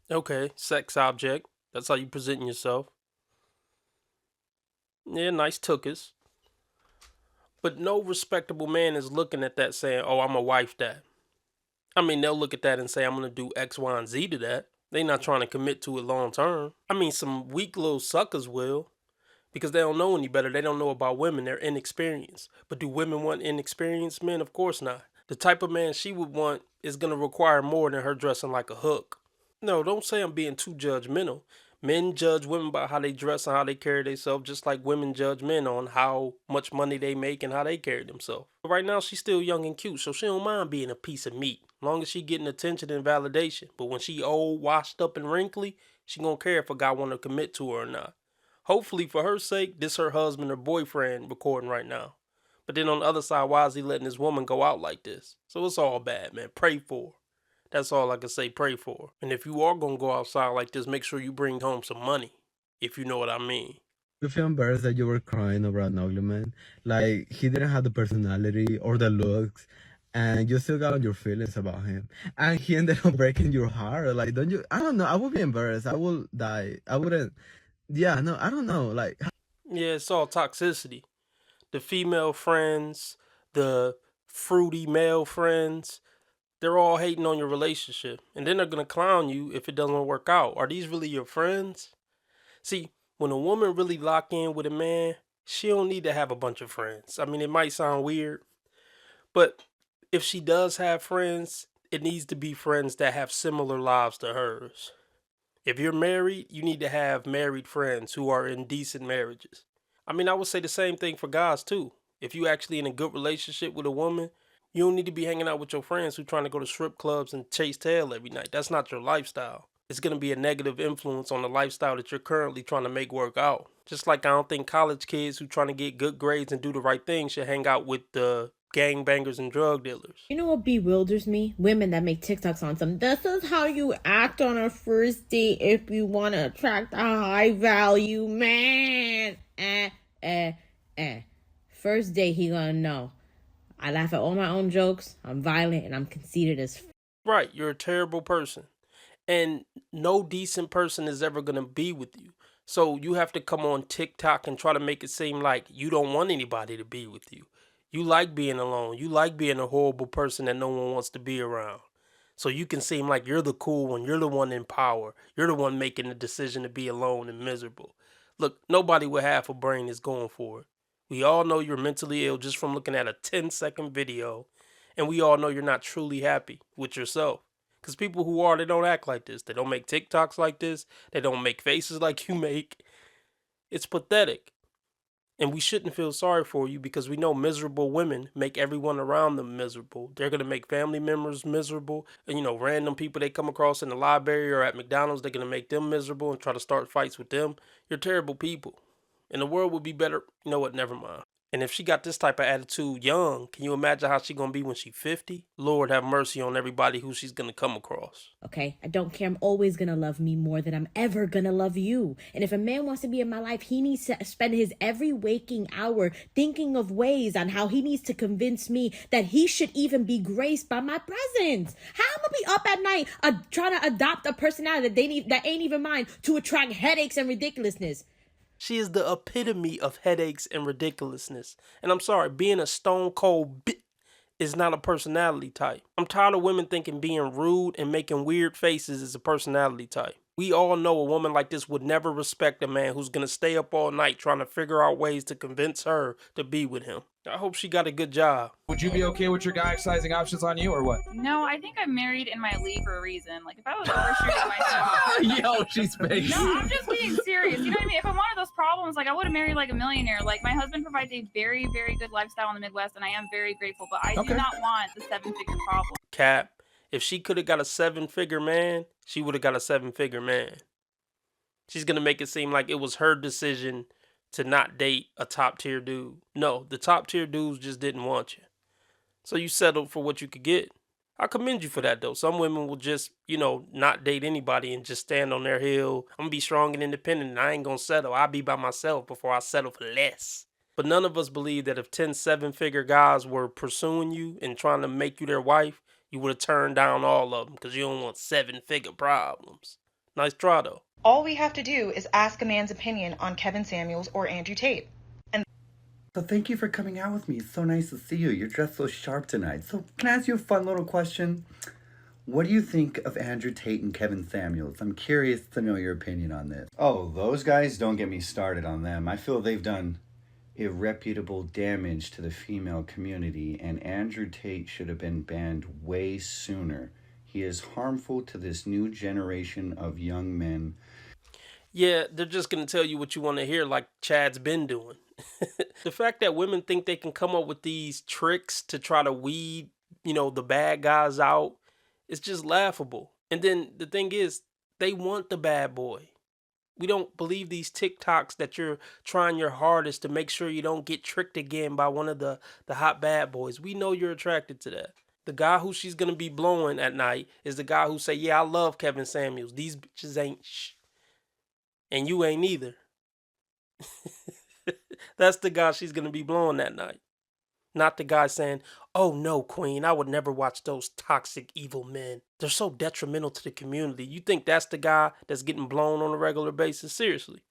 Okay, sex object. That's how you presenting yourself. Yeah, nice tuchus. But no respectable man is looking at that saying, oh, I'm a wife that. I mean, they'll look at that and say, I'm going to do X, Y, and Z to that. They not trying to commit to it long term. I mean, some weak little suckers will because they don't know any better. They don't know about women. They're inexperienced. But do women want inexperienced men? Of course not. The type of man she would want is going to require more than her dressing like a hook. No, don't say I'm being too judgmental. Men judge women by how they dress and how they carry themselves, just like women judge men on how much money they make and how they carry themselves. But right now, she's still young and cute, so she don't mind being a piece of meat, as long as she getting attention and validation. But when she old, washed up, and wrinkly, she gonna care if a guy want to commit to her or not. Hopefully, for her sake, this her husband or boyfriend recording right now. But then on the other side, why is he letting this woman go out like this? So it's all bad, man. Pray for her. That's all I can say, pray for. And if you are going to go outside like this, make sure you bring home some money, if you know what I mean. You feel embarrassed that you were crying over an ugly man? Like, he didn't have the personality or the looks, and you still got on your feelings about him. And he ended up breaking your heart. Like, don't you? I don't know. I would be embarrassed. I would die. I wouldn't. Yeah, no, I don't know. Like, Yeah, it's all toxicity. The female friends, the fruity male friends, they're all hating on your relationship. And then they're going to clown you if it doesn't work out. Are these really your friends? See, when a woman really lock in with a man, she don't need to have a bunch of friends. I mean, it might sound weird, but if she does have friends, it needs to be friends that have similar lives to hers. If you're married, you need to have married friends who are in decent marriages. I mean, I would say the same thing for guys too. If you actually in a good relationship with a woman, you don't need to be hanging out with your friends who trying to go to strip clubs and chase tail every night. That's not your lifestyle. It's going to be a negative influence on the lifestyle that you're currently trying to make work out. Just like I don't think college kids who trying to get good grades and do the right thing should hang out with the gangbangers and drug dealers. You know what bewilders me? Women that make TikToks on some, this is how you act on a first date if you want to attract a high value man. First date, he gonna know. I laugh at all my own jokes, I'm violent, and I'm conceited as Right, you're a terrible person. And no decent person is ever going to be with you. So you have to come on TikTok and try to make it seem like you don't want anybody to be with you. You like being alone. You like being a horrible person that no one wants to be around. So you can seem like you're the cool one. You're the one in power. You're the one making the decision to be alone and miserable. Look, nobody with half a brain is going for it. We all know you're mentally ill just from looking at a 10-second video. And we all know you're not truly happy with yourself. Because people who are, they don't act like this. They don't make TikToks like this. They don't make faces like you make. It's pathetic. And we shouldn't feel sorry for you because we know miserable women make everyone around them miserable. They're going to make family members miserable. And, random people they come across in the library or at McDonald's, they're going to make them miserable and try to start fights with them. You're terrible people. And the world would be better. You know what? Never mind. And if she got this type of attitude young, can you imagine how she gonna be when she 50? Lord have mercy on everybody who she's gonna come across. okay? I don't care. I'm always gonna love me more than I'm ever gonna love you. And if a man wants to be in my life, he needs to spend his every waking hour thinking of ways on how he needs to convince me that he should even be graced by my presence. How am I be up at night trying to adopt a personality that ain't even mine to attract headaches and ridiculousness? She is the epitome of headaches and ridiculousness. And I'm sorry, being a stone cold is not a personality type. I'm tired of women thinking being rude and making weird faces is a personality type. We all know a woman like this would never respect a man who's gonna stay up all night trying to figure out ways to convince her to be with him. I hope she got a good job. Would you be okay with your guy exercising options on you or what? No, I think I'm married in my leave for a reason. Like, if I was overshooting myself. Yo, she's fake. No, I'm just being serious. You know what I mean? If I'm one of those problems, like, I would have married like a millionaire. Like, my husband provides a very, very good lifestyle in the Midwest, and I am very grateful. But I do not want the 7-figure problem. Cap, if she could have got a 7-figure man, she would have got a 7-figure man. She's gonna make it seem like it was her decision to not date a top tier dude. No, the top tier dudes just didn't want you. So you settled for what you could get. I commend you for that though. Some women will just, not date anybody and just stand on their hill. I'm gonna be strong and independent and I ain't gonna settle. I'll be by myself before I settle for less. But none of us believe that if 10 7-figure guys were pursuing you and trying to make you their wife, you would have turned down all of them because you don't want 7-figure problems. Nice try though. All we have to do is ask a man's opinion on Kevin Samuels or Andrew Tate. So thank you for coming out with me. It's so nice to see you. You're dressed so sharp tonight. So can I ask you a fun little question? What do you think of Andrew Tate and Kevin Samuels? I'm curious to know your opinion on this. Oh, those guys, don't get me started on them. I feel they've done irreparable damage to the female community, and Andrew Tate should have been banned way sooner. He is harmful to this new generation of young men. Yeah, they're just going to tell you what you want to hear, like Chad's been doing. The fact that women think they can come up with these tricks to try to weed, the bad guys out, it's just laughable. And then the thing is, they want the bad boy. We don't believe these TikToks that you're trying your hardest to make sure you don't get tricked again by one of the hot bad boys. We know you're attracted to that. The guy who she's going to be blowing at night is the guy who say, yeah, I love Kevin Samuels. These bitches ain't and you ain't either. That's the guy she's going to be blowing that night. Not the guy saying, oh no, queen, I would never watch those toxic, evil men. They're so detrimental to the community. You think that's the guy that's getting blown on a regular basis? Seriously.